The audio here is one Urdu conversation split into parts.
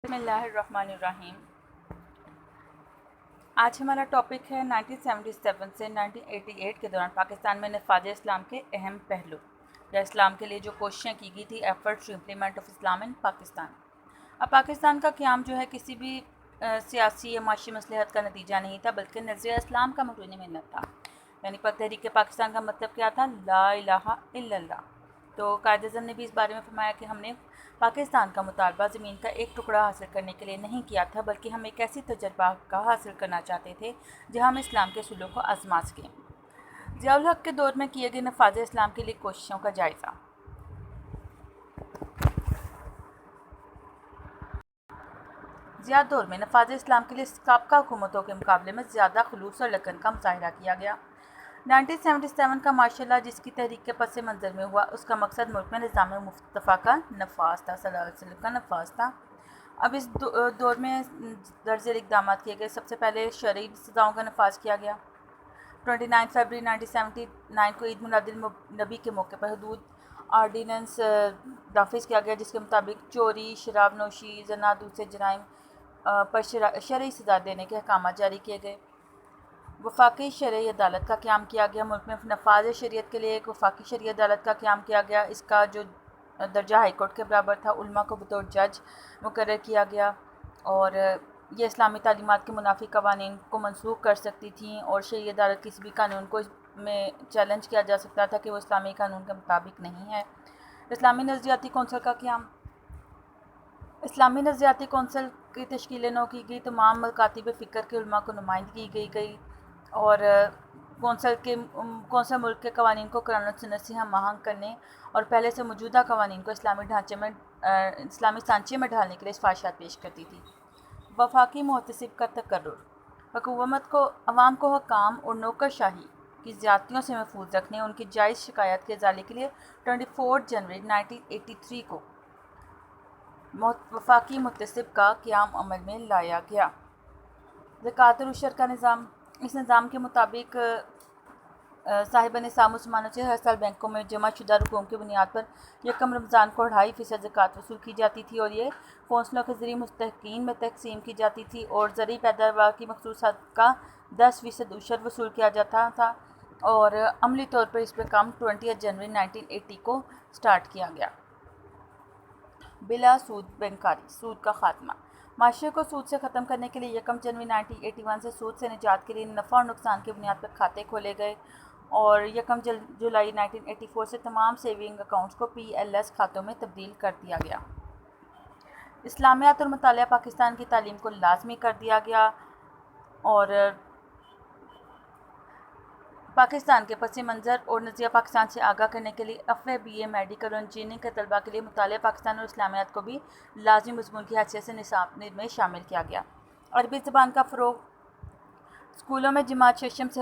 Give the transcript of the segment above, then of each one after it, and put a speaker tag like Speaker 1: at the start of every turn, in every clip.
Speaker 1: بسم اللہ الرحمن الرحیم۔ آج ہمارا ٹاپک ہے 1977 سے 1988 کے دوران پاکستان میں نفاذ اسلام کے اہم پہلو یا اسلام کے لیے جو کوششیں کی گئی تھی ایفرٹ ٹو امپلیمنٹ آف اسلام ان پاکستان۔ اب پاکستان کا قیام جو ہے کسی بھی سیاسی یا معاشی مصلحت کا نتیجہ نہیں تھا، بلکہ نظریہ اسلام کا متون منت تھا۔ یعنی تحریک پاکستان کا مطلب کیا تھا؟ لا الہ الا اللہ۔ تو قائد اعظم نے بھی اس بارے میں فرمایا کہ ہم نے پاکستان کا مطالبہ زمین کا ایک ٹکڑا حاصل کرنے کے لیے نہیں کیا تھا، بلکہ ہم ایک ایسی تجربہ کا حاصل کرنا چاہتے تھے جہاں ہم اسلام کے اصولوں کو آزما سکیں۔ ضیاء الحق کے دور میں کیے گئے نفاذ اسلام کے لیے کوششوں کا جائزہ۔ ضیاء دور میں نفاذ اسلام کے لیے سابقہ حکومتوں کے مقابلے میں زیادہ خلوص اور لگن کا مظاہرہ کیا گیا۔ 1977 کا ماشاء اللہ جس کی تحریک کے پس منظر میں ہوا، اس کا مقصد ملک میں نظام مصطفیٰ کا نفاذ تھا، صلی اللہ علیہ وسلم کا نفاذ تھا۔ اب اس دور میں درج ذیل اقدامات کیے گئے۔ سب سے پہلے شرعی سزاؤں کا نفاذ کیا گیا۔ 29 فروری 1979 کو عید میلاد النبی کے موقع پر حدود آرڈیننس نافذ کیا گیا، جس کے مطابق چوری، شراب نوشی، زنا، دوسرے جرائم پر شرعی سزا دینے کے احکامات جاری کیے گئے۔ وفاقی شرعی عدالت کا قیام کیا گیا۔ ملک میں نفاذ شریعت کے لیے ایک وفاقی شرعی عدالت کا قیام کیا گیا۔ اس کا جو درجہ ہائی کورٹ کے برابر تھا، علماء کو بطور جج مقرر کیا گیا، اور یہ اسلامی تعلیمات کے منافی قوانین کو منسوخ کر سکتی تھیں، اور شرعی عدالت کسی بھی قانون کو میں چیلنج کیا جا سکتا تھا کہ وہ اسلامی قانون کے مطابق نہیں ہے۔ اسلامی نظریاتی کونسل کا قیام۔ اسلامی نظریاتی کونسل کی تشکیل نو کی گئی۔ تمام مکاتب فکر کے علماء کو نمائندگی کی گئی، اور کونسل ملک کے قوانین کو قرآن و سنت سے ہم آہنگ کرنے اور پہلے سے موجودہ قوانین کو اسلامی سانچے میں ڈھالنے کے لیے سفارشات پیش کرتی تھی۔ وفاقی محتسب کا تقرر۔ حکومت کو عوام کو حکام اور نوکرشاہی کی زیادتیوں سے محفوظ رکھنے، ان کی جائز شکایات کے ازالے کے لیے 24 جنوری 1983 کو وفاقی محتسب کا قیام عمل میں لایا گیا۔ زکوٰۃ اور عشر کا نظام۔ اس نظام کے مطابق صاحب نصاب مسلمانوں سے ہر سال بینکوں میں جمع شدہ رقوم کی بنیاد پر یکم رمضان کو 2.5% زکوٰۃ وصول کی جاتی تھی، اور یہ کونسلوں کے ذریعے مستحقین میں تقسیم کی جاتی تھی، اور زرعی پیداوار کی مخصوص حد کا 10% عشر وصول کیا جاتا تھا، اور عملی طور پر اس پر کام 20 جنوری 1980 کو سٹارٹ کیا گیا۔ بلا سود بینکاری۔ سود کا خاتمہ۔ معاشرے کو سود سے ختم کرنے کے لیے یکم جنوری 1981 سے سود سے نجات کے لیے نفع اور نقصان کی بنیاد پر کھاتے کھولے گئے، اور یکم جولائی 1984 سے تمام سیونگ اکاؤنٹس کو PLS کھاتوں میں تبدیل کر دیا گیا۔ اسلامیات اور مطالعہ پاکستان کی تعلیم کو لازمی کر دیا گیا، اور پاکستان کے پس منظر اور نظریہ پاکستان سے آگاہ کرنے کے لیے FA BA میڈیکل اور انجینئرنگ کے طلباء کے لیے مطالعہ پاکستان اور اسلامیات کو بھی لازمی مضمون کی حیثیت سے نصاب میں شامل کیا گیا۔ عربی زبان کا فروغ۔ اسکولوں میں جماعت ششم سے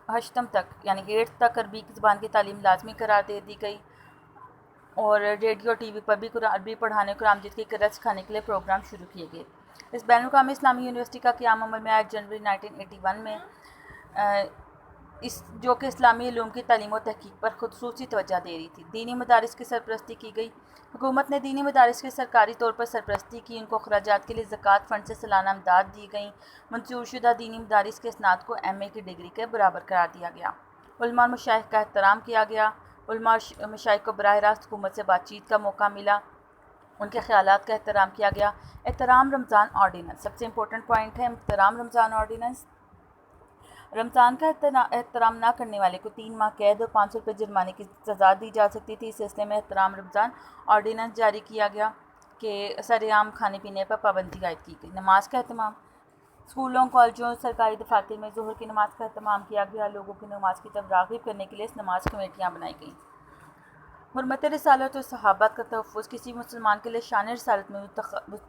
Speaker 1: ہشتم تک یعنی 8 تک عربی زبان کی تعلیم لازمی قرار دے دی گئی، اور ریڈیو اور TV پر بھی عربی پڑھانے اور قرآن مجید کی قرأت سکھانے کے لیے پروگرام شروع کیے گئے۔ اس بین الاقوامی اسلامی یونیورسٹی کا قیام عمل میں آیا جنوری 1981 میں، جو کہ اسلامی علوم کی تعلیم و تحقیق پر خصوصی توجہ دے رہی تھی۔ دینی مدارس کی سرپرستی کی گئی۔ حکومت نے دینی مدارس کی سرکاری طور پر سرپرستی کی، ان کو اخراجات کے لیے زکوٰۃ فنڈ سے سالانہ امداد دی گئی۔ منظور شدہ دینی مدارس کے اسناد کو MA کی ڈگری کے برابر قرار دیا گیا۔ علماء اور مشائخ کا احترام کیا گیا۔ علماء اور مشائخ کو براہ راست حکومت سے بات چیت کا موقع ملا، ان کے خیالات کا احترام کیا گیا۔ احترام رمضان آرڈیننس۔ سب سے امپورٹنٹ پوائنٹ ہے احترام رمضان آرڈیننس۔ رمضان کا احترام نہ کرنے والے کو 3 ماہ قید اور 500 روپے جرمانے کی سزا دی جا سکتی تھی۔ اس سلسلے میں احترام رمضان آرڈیننس جاری کیا گیا کہ سرعام کھانے پینے پر پابندی عائد کی گئی۔ نماز کا اہتمام۔ اسکولوں، کالجوں، سرکاری دفاتر میں ظہر کی نماز کا اہتمام کیا گیا۔ لوگوں کی نماز کی طرف راغب کرنے کے لیے اس نماز کمیٹیاں بنائی گئیں۔ حرمت رسالت اور صحابت کا تحفظ۔ کسی مسلمان کے لیے شان رسالت میں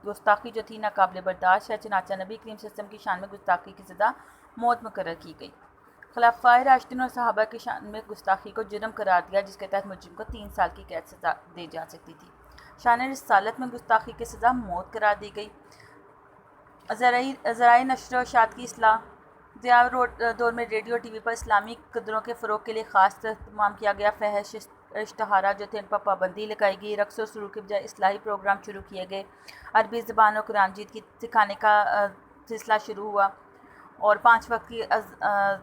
Speaker 1: گستاخی جو تھی ناقابل برداشت ہے، چنانچہ نبی کریم صلی اللہ علیہ وسلم کی شان میں گستاخی کی سزا موت مقرر کی گئی۔ خلفائے راشدین اور صحابہ کی شان میں گستاخی کو جرم قرار دیا، جس کے تحت مجرم کو 3 سال کی قید سزا دی جا سکتی تھی۔ شان رسالت میں گستاخی کی سزا موت قرار دی گئی۔ ذرائع نشر و اشاعت کی اصلاح۔ ضیاء دور میں ریڈیو اور TV پر اسلامی قدروں کے فروغ کے لیے خاص اہتمام کیا گیا۔ اشتہارات جو تھے ان پر پابندی لگائی گئی، رقص و سلوک کے بجائے اصلاحی پروگرام شروع کیے گئے، عربی زبان اور قرآن مجید کی سکھانے کا سلسلہ شروع ہوا، اور 5 وقت کی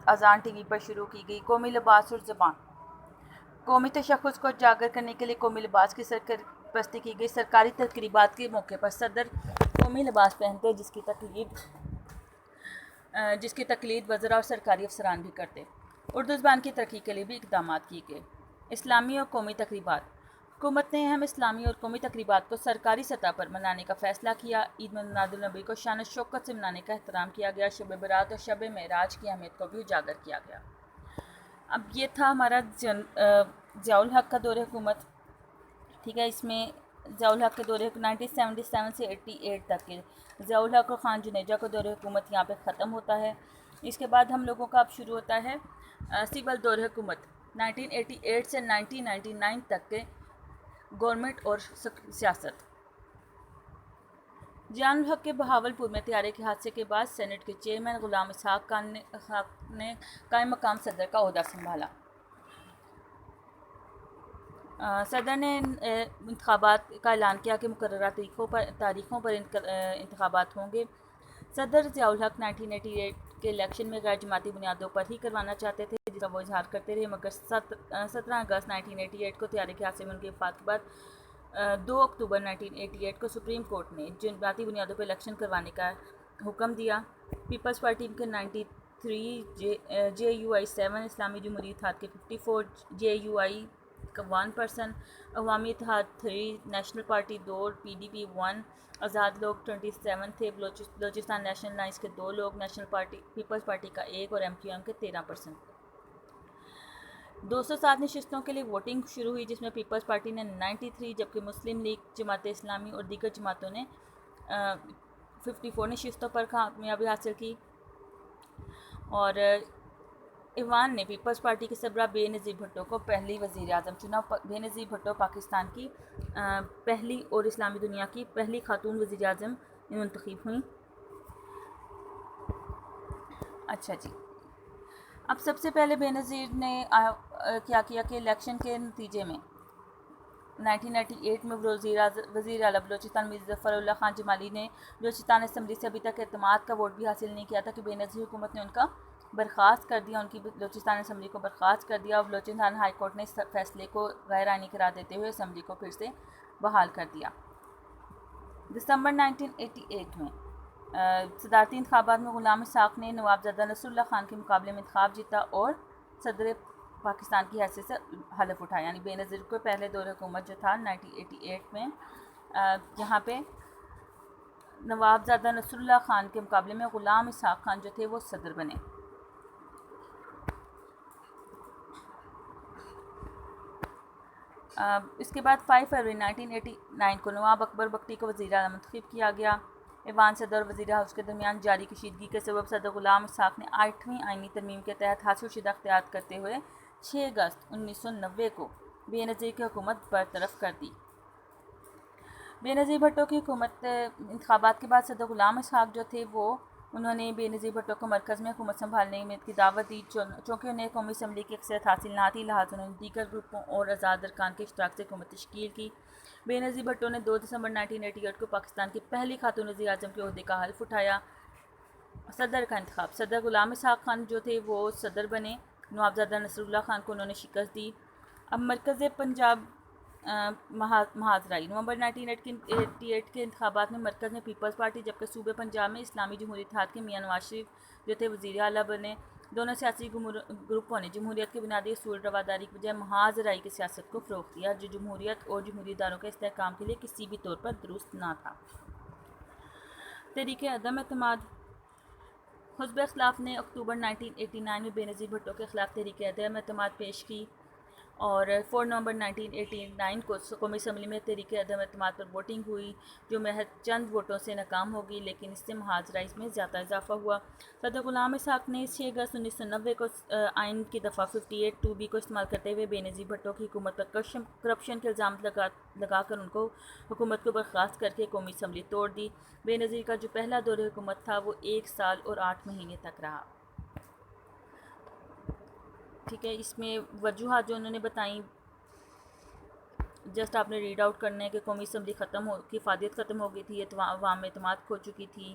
Speaker 1: اذان ٹی وی پر شروع کی گئی۔ قومی لباس اور زبان، قومی تشخص کو اجاگر کرنے کے لیے قومی لباس کی سرپرستی کی گئی۔ سرکاری تقریبات کے موقع پر صدر قومی لباس پہنتے، جس کی تقلید وزراء اور سرکاری افسران بھی کرتے۔ اردو زبان کی ترقی کے لیے بھی اقدامات کیے گئے۔ اسلامی اور قومی تقریبات، حکومت نے اہم اسلامی اور قومی تقریبات کو سرکاری سطح پر منانے کا فیصلہ کیا۔ عید میلاد النبی کو شان و شوکت سے منانے کا احترام کیا گیا۔ شب برات اور شب معراج کی اہمیت کو بھی اجاگر کیا گیا۔ اب یہ تھا ہمارا ضیاء الحق کا دور حکومت، ٹھیک ہے۔ اس میں ضیاء الحق کے دور 1977 سے 88 تک کے ضیاء الحق اور خان جنیجہ کا دور حکومت یہاں پہ ختم ہوتا ہے۔ اس کے بعد ہم لوگوں کا اب شروع ہوتا ہے سول دور حکومت 1988 سے 1999 تک کے گورنمنٹ اور سیاست۔ ضیاء الحق کے بہاولپور میں طیارے کے حادثے کے بعد سینٹ کے چیئرمین غلام اسحاق خان نے قائم مقام صدر کا عہدہ سنبھالا۔ صدر نے انتخابات کا اعلان کیا کہ مقررہ تاریخوں پر انتخابات ہوں گے۔ صدر ضیاء الحق 1988 کے الیکشن میں غیر جماعتی بنیادوں پر ہی کروانا چاہتے تھے، جس کا وہ اظہار کرتے رہے، مگر 17 اگست 1988 کو طیارے کے حادثے میں ان کی وفات کے بعد 2 اکتوبر 1988 کو سپریم کورٹ نے جماعتی بنیادوں پر الیکشن کروانے کا حکم دیا۔ پیپلز پارٹی کے 93، جے یو آئی 7، اسلامی جمہوری اتحاد کے 54، جے یو آئی کا 1%، عوامی اتحاد 3، national party 2، P D P 1، آزاد لوگ 27 تھے، بلوچستان نیشنل الائنس کے 2 لوگ، پیپلز پارٹی کا 1 اور ایم کیو ایم کے 13%۔ 207 نشستوں کے لیے ووٹنگ شروع ہوئی، جس میں پیپلز پارٹی نے 93، جبکہ مسلم لیگ، جماعت اسلامی اور دیگر جماعتوں نے 54 نشستوں پر کامیابی حاصل کی۔ اور ایوان نے پیپلز پارٹی کے سربراہ بے نظیر بھٹو کو پہلی وزیر اعظم چنا۔ بے نظیر بھٹو پاکستان کی پہلی اور اسلامی دنیا کی پہلی خاتون وزیر اعظم منتخب ہوئیں۔ اچھا جی، اب سب سے پہلے بے نظیر نے کیا کہ الیکشن کے نتیجے میں 1998 میں وزیر اعلیٰ بلوچستان میر ظفر اللہ خان جمالی نے بلوچستان اسمبلی سے ابھی تک اعتماد کا ووٹ بھی حاصل نہیں کیا تھا کہ بے نظیر حکومت نے ان کا برخاست کر دیا، ان کی بلوچستان اسمبلی کو برخاست کر دیا، اور بلوچستان ہائی کورٹ نے اس فیصلے کو غیر آئینی قرار دیتے ہوئے اسمبلی کو پھر سے بحال کر دیا۔ دسمبر 1988 میں صدارتی انتخابات میں غلام اسحاق نے نوابزادہ نصر اللہ خان کے مقابلے میں انتخاب جیتا اور صدر پاکستان کی حیثیت سے حلف اٹھایا۔ یعنی بے نظیر کو پہلے دور حکومت جو تھا 1988 میں، یہاں پہ نوابزادہ نصر اللہ خان کے مقابلے میں غلام اسحاق خان جو تھے وہ صدر بنے۔ اس کے بعد 5 فروری 1989 کو نواب اکبر بگٹی کو وزیر اعلیٰ منتخب کیا گیا۔ ایوان صدر اور وزیر ہاؤس کے درمیان جاری کشیدگی کے سبب صدر غلام اسحاق نے 8ویں آئینی ترمیم کے تحت حاصل شدہ اختیارات کرتے ہوئے 6 اگست 1990 کو بے نظیر کی حکومت برطرف کر دی۔ بے نظیر بھٹو کی حکومت انتخابات کے بعد صدر غلام اسحاق جو تھے انہوں نے بے نظیر بھٹو کو مرکز میں حکومت سنبھالنے کی دعوت دی، چونکہ انہیں قومی اسمبلی کی اکثریت حاصل نہ تھی، لہٰذا انہوں نے دیگر گروپوں اور آزاد ارکان کے اشتراک سے حکومت تشکیل کی۔ بے نظیر بھٹو نے 2 دسمبر 1988 کو پاکستان کی پہلی خاتون وزیر اعظم کے عہدے کا حلف اٹھایا۔ صدر کا انتخاب، صدر غلام اسحاق خان جو تھے وہ صدر بنے، نوابزادہ نصر اللہ خان کو انہوں نے شکست دی۔ اب مرکز پنجاب محاذرائی، نومبر 1988 کے انتخابات میں مرکز میں پیپلز پارٹی، جبکہ صوبے پنجاب میں اسلامی جمہوری اتحاد کے میاں نواز شریف جو تھے وزیر اعلیٰ بنے۔ دونوں سیاسی گروپوں نے جمہوریت کے بنیادی اصول رواداری کے بجائے محاذرائی کی سیاست کو فروغ دیا، جو جمہوریت اور جمہوری اداروں کے استحکام کے لیے کسی بھی طور پر درست نہ تھا۔ تحریک عدم اعتماد، حزب اختلاف نے اکتوبر 1989 میں بے نظیر بھٹو کے خلاف تحریک عدم اعتماد پیش کی، اور 4 نومبر 1989 کو قومی اسمبلی میں تحریک عدم اعتماد پر ووٹنگ ہوئی، جو محض چند ووٹوں سے ناکام ہوگی، لیکن اس سے محاذرائی میں زیادہ اضافہ ہوا۔ صدر غلام اسحاق نے 6 اگست 1990 کو آئین کی دفعہ 58(2)B کو استعمال کرتے ہوئے بے نظیر بھٹو کی حکومت پر کرپشن کے الزامات لگا کر ان کو حکومت کو برخاست کر کے قومی اسمبلی توڑ دی۔ بے نظیر کا جو پہلا دور حکومت تھا وہ 1 سال اور 8 مہینے تک رہا۔ ٹھیک ہے، اس میں وجوہات جو انہوں نے بتائیں جسٹ آپ نے ریڈ آؤٹ کرنا ہے کہ قومی اسمبلی کی افادیت ختم ہو گئی تھی، عوام میں اعتماد کھو چکی تھی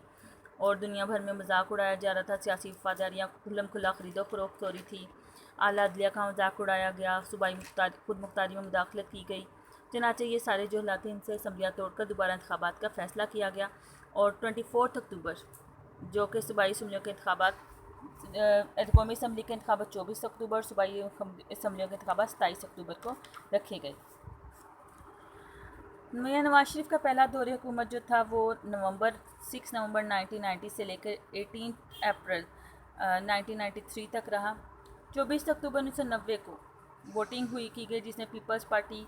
Speaker 1: اور دنیا بھر میں مذاق اڑایا جا رہا تھا، سیاسی وفاداریاں کھلم کھلا خرید و فروخت ہو رہی تھی، اعلیٰ عدلیہ کا مذاق اڑایا گیا، صوبائی خود مختاری میں مداخلت کی گئی۔ چنانچہ یہ سارے جو حالات ہیں ان سے اسمبلیاں توڑ کر دوبارہ انتخابات کا فیصلہ کیا گیا، اور 24 اکتوبر جو کہ صوبائی اسمبلیوں کے انتخابات، قومی اسمبلی کے انتخابات 24 اکتوبر، صوبائی اسمبلیوں کے انتخابات 27 اکتوبر کو رکھے گئے۔ میاں نواز شریف کا پہلا دور حکومت جو تھا وہ 6 نومبر 1990 سے لے کر 18 اپریل 1993 تک رہا۔ 24 اکتوبر 1990 کو ووٹنگ کی گئی، جس میں پیپلز پارٹی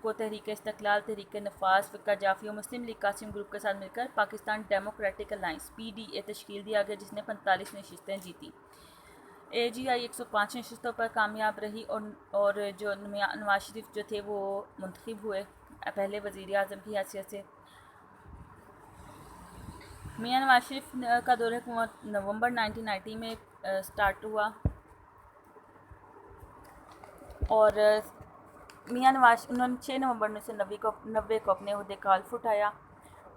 Speaker 1: کو تحریک استقلال، تحریک نفاذ، فقہ جعفری اور مسلم لیگ قاسم گروپ کے ساتھ مل کر پاکستان ڈیموکریٹک الائنس PDA تشکیل دیا گیا، جس نے 45 نشستیں جیتی۔ AGI 105 نشستوں پر کامیاب رہی، اور جو نواز شریف جو تھے وہ منتخب ہوئے پہلے وزیر اعظم کی حیثیت سے۔ میاں نواز شریف کا دور حکومت نومبر 1990 میں سٹارٹ ہوا، اور انہوں نے 6 نومبر 1990 کو اپنے عہدے کا حلف اٹھایا،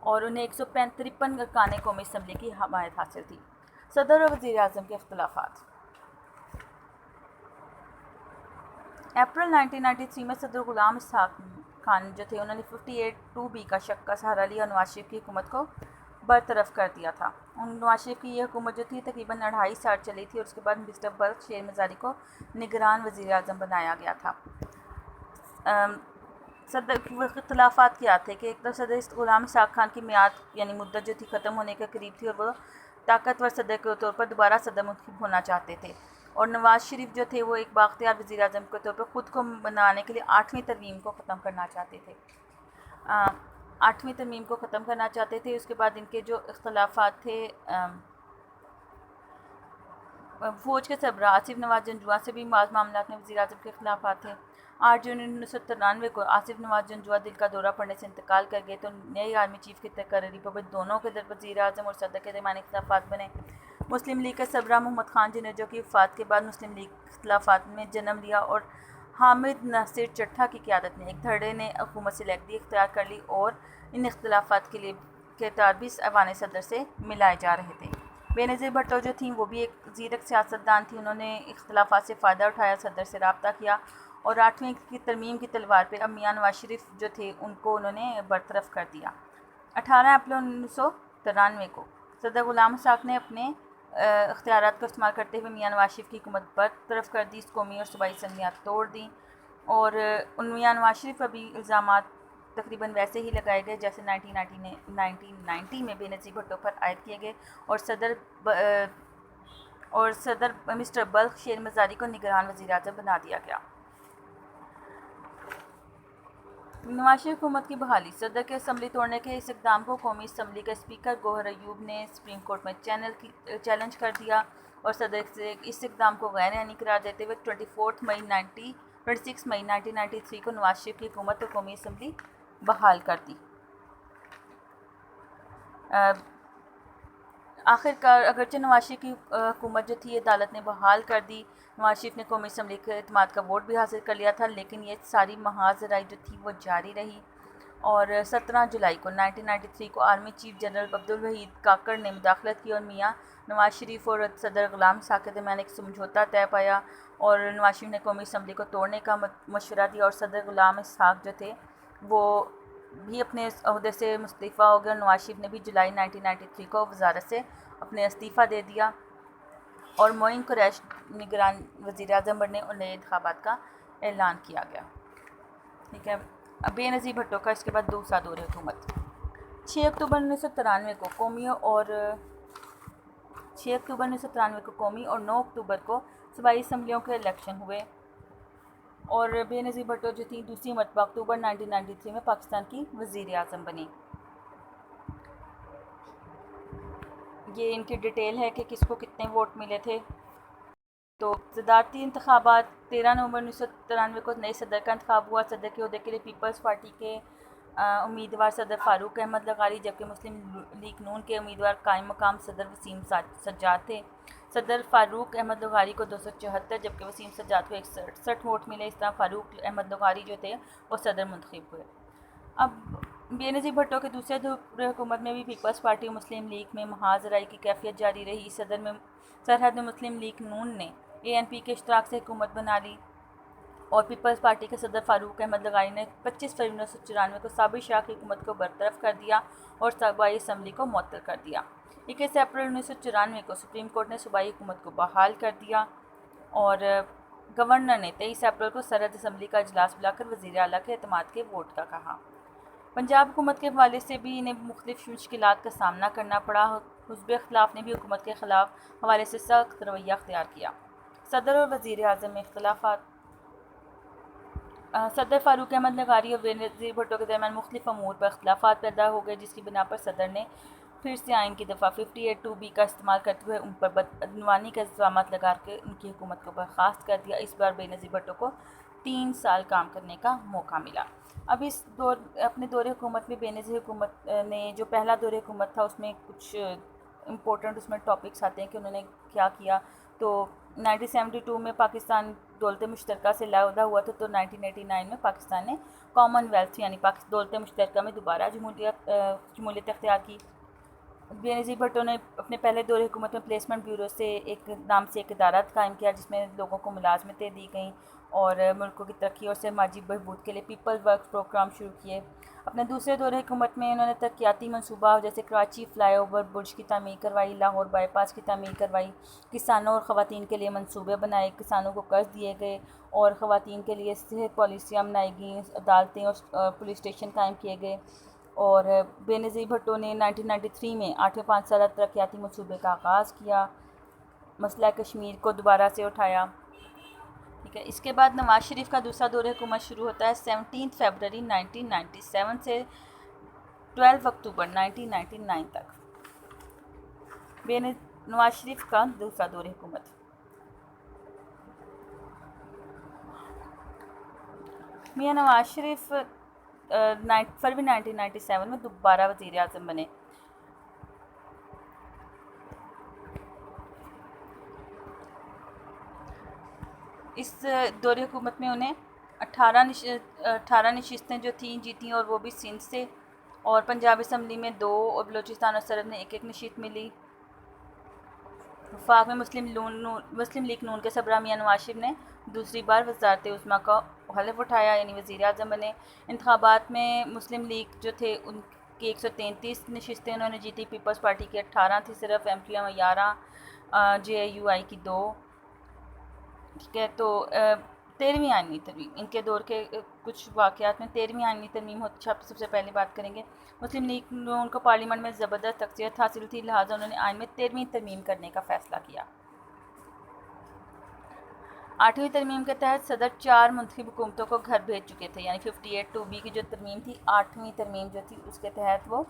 Speaker 1: اور انہیں 153 ارکان قومی اسمبلی کی حمایت حاصل تھی۔ صدر اور وزیر اعظم کے اختلافات۔ اپریل 1993 میں صدر غلام اسحاق خان جو تھے انہوں نے 58(2)B کا شک کا سہارا لیا اور نواز شریف کی حکومت کو برطرف کر دیا تھا۔ نواز شریف کی یہ حکومت جو تھی تقریباً 2.5 سال چلی تھی، اور اس کے بعد مسٹر بلخ شیر مزاری کو نگران وزیر اعظم بنایا گیا تھا۔ صدر اختلافات کیا تھے کہ ایک طرف صدر غلام اسحاق خان کی میعاد یعنی مدت جو تھی ختم ہونے کے قریب تھی، اور وہ طاقتور صدر کے طور پر دوبارہ صدر منتخب ہونا چاہتے تھے، اور نواز شریف جو تھے وہ ایک بااختیار وزیر اعظم کے طور پر خود کو بنانے کے لیے 8ویں ترمیم کو ختم کرنا چاہتے تھے۔ 8ویں ترمیم کو ختم کرنا چاہتے تھے۔ اس کے بعد ان کے جو اختلافات تھے، فوج کے سربراہ آصف نواز جنجوعہ سے بھی بعض معاملات میں وزیر اعظم کے اختلافات تھے۔ 8 جون 1993 کو آصف نواز جنجوعہ دل کا دورہ پڑنے سے انتقال کر گئے، تو نئے آرمی چیف کی تقرری پر دونوں کے وزیر اعظم اور صدر کے درمیان اختلافات بنے۔ مسلم لیگ کے سربراہ محمد خان جنیجو کی وفات کے بعد مسلم لیگ اختلافات میں جنم لیا، اور حامد ناصر چٹھا کی قیادت میں ایک دھڑے نے حکومت سے علیحدگی اختیار کر لی، اور ان اختلافات کے تاربیز ایوان صدر سے ملائے جا رہے تھے۔ بینظیر بھٹو جو تھیں وہ بھی ایک زیرک سیاستدان تھیں، انہوں نے اختلافات سے فائدہ اٹھایا، صدر سے رابطہ کیا، اور 8ویں کی ترمیم کی تلوار پہ اب میاں نواز شریف جو تھے ان کو انہوں نے برطرف کر دیا۔ 18 اپریل 1993 کو صدر غلام اسحاق نے اپنے اختیارات کو استعمال کرتے ہوئے میاں نواز شریف کی حکومت برطرف کر دی، قومی اور صوبائی اسمبلیاں توڑ دیں، اور میاں نواز شریف پر بھی الزامات تقریباً ویسے ہی لگائے گئے جیسے 1990 میں بینظیر بھٹو پر عائد کیے گئے، اور صدر مسٹر بلخ شیر مزاری کو نگران وزیر اعظم بنا دیا گیا۔ نواز شریف حکومت کی بحالی۔ صدر کے اسمبلی توڑنے کے اس اقدام کو قومی اسمبلی کا اسپیکر گوہر ایوب نے سپریم کورٹ میں چیلنج کر دیا، اور صدر سے اس اقدام کو غیر آئینی قرار دیتے ہوئے 26 مئی 1993 کو نواز شریف کی حکومت اور قومی اسمبلی بحال کر دی۔ آخرکار اگرچہ نواز شریف کی حکومت جو تھی عدالت نے بحال کر دی، نواز شریف نے قومی اسمبلی کے اعتماد کا ووٹ بھی حاصل کر لیا تھا، لیکن یہ ساری محاذ رائی جو تھی وہ جاری رہی، اور 17 جولائی کو 1993 کو army chief general Abdul Waheed Kakar نے مداخلت کی اور میاں نواز شریف اور صدر غلام اسحاق کے درمیان ایک سمجھوتا طے پایا، اور نواز شریف نے قومی اسمبلی کو توڑنے کا مشورہ دیا، اور صدر غلام اسحاق جو تھے وہ بھی اپنے عہدے سے مستعفی ہو گئے، اور نواز شریف نے بھی جولائی 1993 کو وزارت سے اپنے استعفیٰ دے دیا، اور معین قریش نگران وزیر اعظم بنے اور نئے انتخابات کا اعلان کیا گیا۔ ٹھیک ہے، بے نظیر بھٹو کا اس کے بعد دوسرا دور حکومت۔ 6 اکتوبر 1993 کو قومی اور 9 اکتوبر کو صوبائی اسمبلیوں کے الیکشن ہوئے، اور بے نظیر بھٹو جو تھی دوسری مرتبہ اکتوبر 1993 میں پاکستان کی وزیر اعظم بنی۔ یہ ان کی ڈیٹیل ہے کہ کس کو کتنے ووٹ ملے تھے۔ تو صدارتی انتخابات 13 نومبر 1993 کو نئے صدر کا انتخاب ہوا۔ صدر کے عہدے کے لیے پیپلز پارٹی کے امیدوار صدر فاروق احمد لغاری، جبکہ مسلم لیگ نون کے امیدوار قائم مقام صدر وسیم سجاد تھے۔ صدر فاروق احمد لغاری کو 274 جبکہ وسیم سجاد کو 168 ووٹ ملے۔ اس طرح فاروق احمد لغاری جو تھے وہ صدر منتخب ہوئے۔ اب بے نظیر بھٹو کے دوسرے دور حکومت میں بھی پیپلز پارٹی اور مسلم لیگ میں محاذ رائی کی کیفیت جاری رہی۔ سرحد میں مسلم لیگ نون نے ANP کے اشتراک سے حکومت بنا لی اور پیپلز پارٹی کے صدر فاروق احمد لغاری نے 25 فروری 1994 کو صابر شاہ کی حکومت کو برطرف کر دیا اور صوبائی اسمبلی کو معطل کر دیا۔ 21 اپریل 1994 کو سپریم کورٹ نے صوبائی حکومت کو بحال کر دیا اور گورنر نے 23 اپریل کو سرحد اسمبلی کا اجلاس بلا کر وزیر اعلیٰ کے اعتماد کے ووٹ کا کہا۔ پنجاب حکومت کے حوالے سے بھی انہیں مختلف مشکلات کا سامنا کرنا پڑا۔ حزب اختلاف نے بھی حکومت کے خلاف حوالے سے سخت رویہ اختیار کیا۔ صدر اور وزیر اعظم میں اختلافات۔ صدر فاروق احمد لغاری اور بے نظیر بھٹو کے درمیان مختلف امور پر اختلافات پیدا ہو گئے، جس کی بنا پر صدر نے پھر سے آئین کی دفعہ 58(2)B کا استعمال کرتے ہوئے ان پر بدعنوانی کے الزامات لگا کے ان کی حکومت کو برخاست کر دیا۔ اس بار بے نظیر بھٹو کو 3 سال کام کرنے کا موقع ملا۔ اب اپنے دور حکومت میں بے نظیر حکومت نے جو پہلا دور حکومت تھا اس میں کچھ امپورٹنٹ اس میں ٹاپکس آتے ہیں کہ انہوں نے کیا کیا۔ تو 1972 میں پاکستان دولت مشترکہ سے علیحدہ ہوا تھا، تو 1989 میں پاکستان نے کامن ویلتھ یعنی دولت مشترکہ میں دوبارہ جمہوریت اختیار کی۔ بے نظیر بھٹو نے اپنے پہلے دور حکومت میں پلیسمنٹ بیورو سے ایک نام سے ایک ادارہ قائم کیا، جس میں لوگوں کو ملازمتیں دی گئیں اور ملکوں کی ترقی اور سماجی بہبود کے لیے پیپل ورکس پروگرام شروع کیے۔ اپنے دوسرے دور حکومت میں انہوں نے ترقیاتی منصوبہ جیسے کراچی فلائی اوور برج کی تعمیر کروائی، لاہور بائی پاس کی تعمیر کروائی، کسانوں اور خواتین کے لیے منصوبے بنائے، کسانوں کو قرض دیے گئے اور خواتین کے لیے صحت پالیسیاں بنائی گئیں، عدالتیں اور پولیس اسٹیشن قائم کیے گئے۔ اور بے نظیر بھٹو نے 1993 میں 8ویں 5 سالہ ترقیاتی منصوبے کا آغاز کیا، مسئلہ کشمیر کو دوبارہ سے اٹھایا۔ ٹھیک ہے، اس کے بعد نواز شریف کا دوسرا دور حکومت شروع ہوتا ہے 17 فروری 1997 سے 12 اکتوبر 1999 تک۔ نواز شریف کا دوسرا دور حکومت۔ میاں نواز شریف فروری 1997 میں دوبارہ وزیر اعظم بنے۔ اس دور حکومت میں انہیں 18 نشستیں جو تھیں جیتیں اور وہ بھی سندھ سے، اور پنجاب اسمبلی میں 2 اور بلوچستان اور سرحد میں 1 نشست ملی۔ وفاق میں مسلم لیگ نون کے سربراہ میاں نواز شریف نے دوسری بار وزارت عظمیٰ کا حلف اٹھایا یعنی وزیر اعظم بنے۔ انتخابات میں مسلم لیگ جو تھے ان کی 133 نشستیں انہوں نے جیتی، پیپلز پارٹی کی 18 تھی صرف، MQM 11، JUI کی 2۔ ٹھیک ہے، تو 13ویں آئینی ترمیم، ان کے دور کے کچھ واقعات میں 13ویں آئینی ترمیم سب سے پہلے بات کریں گے۔ مسلم لیگ نون کو پارلیمنٹ میں زبردست اکثریت حاصل تھی، لہٰذا انہوں نے آئین میں 13ویں ترمیم کرنے کا فیصلہ کیا۔ 8ویں ترمیم کے تحت صدر 4 منتخب حکومتوں کو گھر بھیج چکے تھے، یعنی 58(2)B کی جو ترمیم تھی، 8ویں ترمیم جو تھی اس کے تحت وہ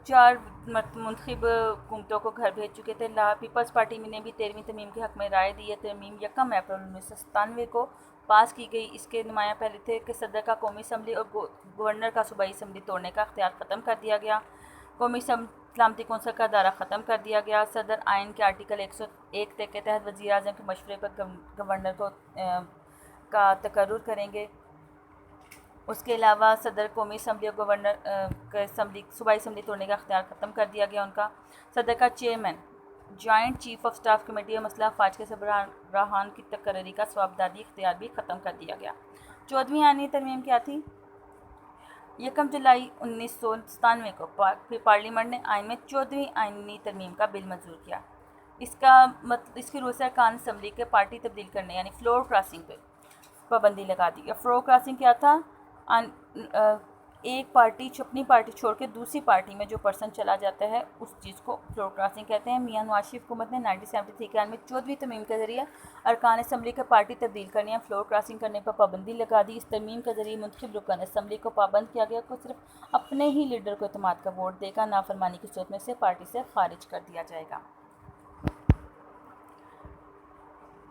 Speaker 1: 4 منتخب حکومتوں کو گھر بھیج چکے تھے۔ پیپلز پارٹی نے بھی 13ویں ترمیم کے حق میں رائے دی۔ یہ ترمیم 1 اپریل 1997 کو پاس کی گئی۔ اس کے نمایاں پہلے تھے کہ صدر کا قومی اسمبلی اور گورنر کا صوبائی اسمبلی توڑنے کا اختیار ختم کر دیا گیا، قومی سلامتی کونسل کا ادارہ ختم کر دیا گیا۔ صدر آئین کے آرٹیکل 101 کے تحت وزیر اعظم کے مشورے پر گورنر کا تقرر کریں گے۔ اس کے علاوہ صدر قومی اسمبلی اور گورنر صوبائی اسمبلی توڑنے کا اختیار ختم کر دیا گیا ان کا۔ صدر کا chairman joint chief of staff committee اور مسلح افواج کے سربراہان کی تقرری کا ثوابداری اختیار بھی ختم کر دیا گیا۔ 14ویں آئینی ترمیم کیا تھی؟ 1 جولائی 1997 کو پارلیمنٹ نے آئین میں 14ویں آئینی ترمیم کا بل منظور کیا۔ اس کی روح سے ارکان اسمبلی کے پارٹی تبدیل کرنے یعنی فلور کراسنگ پہ پابندی لگا دی۔ فلور کراسنگ کیا تھا؟ ایک پارٹی اپنی پارٹی چھوڑ کے دوسری پارٹی میں جو پرسن چلا جاتا ہے اس چیز کو فلور کراسنگ کہتے ہیں۔ میاں نواز شریف حکومت نے 1973 کے آئین میں 14ویں ترمیم کے ذریعے ارکان اسمبلی کے پارٹی تبدیل کرنے یا فلور کراسنگ کرنے پر پابندی لگا دی۔ اس ترمیم کے ذریعے منتخب رکن اسمبلی کو پابند کیا گیا کہ صرف اپنے ہی لیڈر کو اعتماد کا ووٹ دے گا، نافرمانی کی صورت میں سے پارٹی سے خارج کر دیا جائے گا۔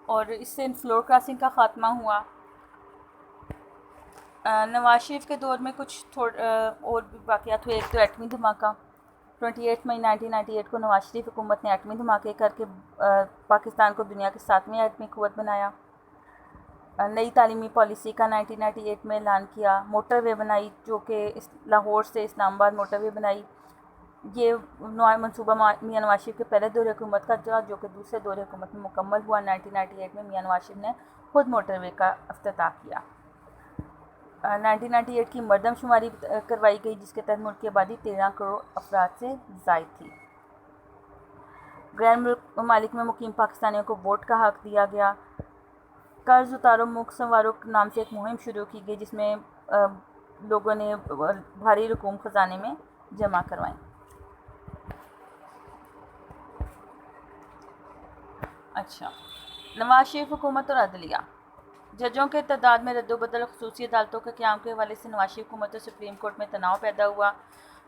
Speaker 1: اور اس سے فلور کراسنگ کا خاتمہ ہوا۔ نواز شریف کے دور میں کچھ اور بھی واقعات ہوئے. ایک تو ایٹمی دھماکہ. 28 مئی 1998 کو نواز شریف حکومت نے ایٹمی دھماکے کر کے پاکستان کو دنیا کے 7ویں ایٹمی قوت بنایا. نئی تعلیمی پالیسی کا 1998 میں اعلان کیا. موٹر وے بنائی جو کہ لاہور سے اسلام آباد موٹر وے بنائی. یہ منصوبہ میاں نواز شریف کے پہلے دور حکومت کا تھا جو کہ دوسرے دور حکومت میں مکمل ہوا. 1998 میں میاں نواز شریف نے خود موٹر وے کا افتتاح کیا. 1998 کی مردم شماری کروائی گئی جس کے تحت ملک کی آبادی 13 کروڑ افراد سے زائد تھی. غیر ممالک میں مقیم پاکستانیوں کو ووٹ کا حق دیا گیا. قرض اتارو ملک سنوارو نام سے ایک مہم شروع کی گئی جس میں لوگوں نے بھاری رقوم خزانے میں جمع کروائیں. اچھا، نواز شریف حکومت اور عدلیہ. ججوں کے تعداد میں رد و بدل. خصوصی عدالتوں کے قیام کے حوالے سے نواز شریف حکومت اور سپریم کورٹ میں تناؤ پیدا ہوا.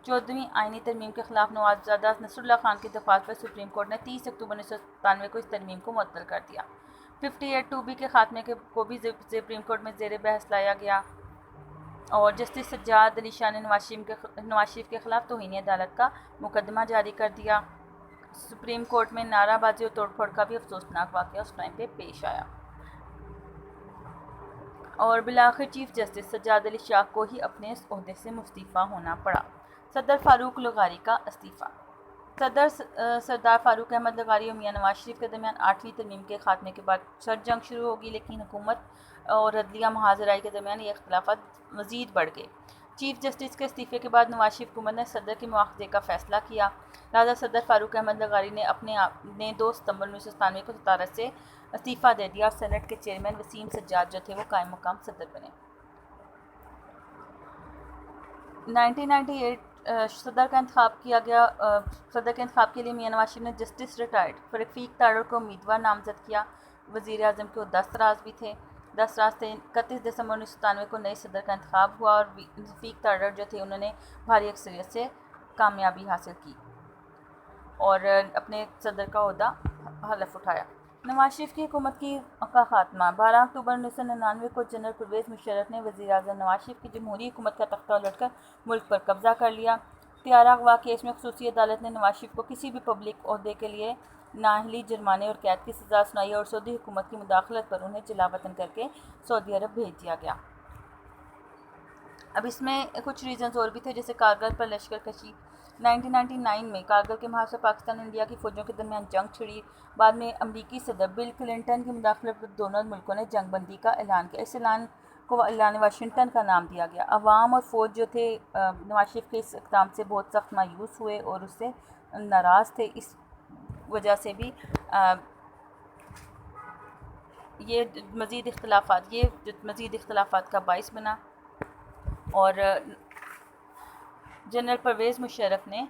Speaker 1: 14ویں آئینی ترمیم کے خلاف نوزادہ نصر اللہ خان کی درخواست پر سپریم کورٹ نے 30 اکتوبر 1997 کو اس ترمیم کو معطل کر دیا. 58(2)B کے خاتمے کو بھی سپریم کورٹ میں زیر بحث لایا گیا. اور جسٹس سجاد علی شاہ نے نواز شریف کے خلاف توہین عدالت کا مقدمہ جاری کر دیا. سپریم کورٹ میں نعرہ بازی اور توڑ پھوڑ کا بھی افسوسناک واقعہ اس ٹائم پہ پیش آیا. اور بالآخر چیف جسٹس سجاد علی شاہ کو ہی اپنے اس عہدے سے مستعفی ہونا پڑا. صدر فاروق لغاری کا استعفیٰ. سردار فاروق احمد لغاری اور میاں نواز شریف کے درمیان 8ویں ترمیم کے خاتمے کے بعد سرد جنگ شروع ہوگی، لیکن حکومت اور عدلیہ محاذ رائی کے درمیان یہ اختلافات مزید بڑھ گئے. چیف جسٹس کے استعفے کے بعد نواز شریف حکومت نے صدر کے مواخذے کا فیصلہ کیا. لہٰذا صدر فاروق احمد لغاری نے 2 ستمبر 1997 کو صدارت سے استعفیٰ دے دیا اور سینٹ کے چیئرمین وسیم سجاد جو تھے وہ قائم مقام صدر بنے. 1998 صدر کا انتخاب کیا گیا. صدر کے انتخاب کے لیے میاں نواز شریف نے جسٹس ریٹائرڈ رفیق تاڑر کو امیدوار نامزد کیا. وزیر اعظم کے 10 راز بھی تھے. 10 راز تھے. 31 دسمبر 1997 کو نئے صدر کا انتخاب ہوا اور رفیق تاڑر جو تھے انہوں نے بھاری اکثریت سے کامیابی حاصل کی اور اپنے صدر کا عہدہ حلف اٹھایا. نواز شریف کی حکومت کا خاتمہ. 12 اکتوبر 1999 کو جنرل پرویز مشرف نے وزیر اعظم نواز شریف کی جمہوری حکومت کا تختہ الٹ کر ملک پر قبضہ کر لیا. طیارہ اغوا کیس میں خصوصی عدالت نے نواز شریف کو کسی بھی پبلک عہدے کے لیے نااہلی، جرمانے اور قید کی سزا سنائی اور سعودی حکومت کی مداخلت پر انہیں جلا وطن کر کے سعودی عرب بھیج دیا گیا. اب اس میں کچھ ریزنز اور بھی تھے جیسے کارگل پر لشکر کشی. 1999 میں کارگل کے محاذ سے پاکستان اور انڈیا کی فوجوں کے درمیان جنگ چھڑی. بعد میں امریکی صدر بل کلنٹن کی مداخلت پر دونوں ملکوں نے جنگ بندی کا اعلان کیا. اس اعلان کو اعلان واشنگٹن کا نام دیا گیا. عوام اور فوج جو تھے نواز شریف کے اس اقدام سے بہت سخت مایوس ہوئے اور اس سے ناراض تھے. اس وجہ سے بھی یہ مزید اختلافات کا باعث بنا اور جنرل پرویز مشرف نے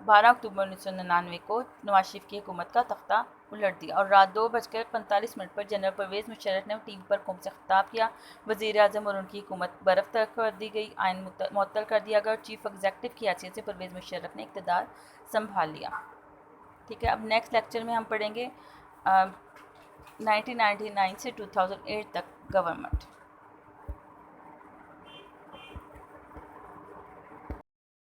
Speaker 1: 12 اکتوبر 1999 کو نواز شریف کی حکومت کا تختہ الٹ دیا اور رات 2:45 پر جنرل پرویز مشرف نے ٹی وی پر قوم سے خطاب کیا. وزیر اعظم اور ان کی حکومت برطرف کر دی گئی. آئین معطل کر دیا گیا اور چیف ایگزیکٹو کی حیثیت سے پرویز مشرف نے اقتدار سنبھال لیا. ٹھیک ہے، اب نیکسٹ لیکچر میں ہم پڑھیں گے 1999 سے 2008 تک گورنمنٹ.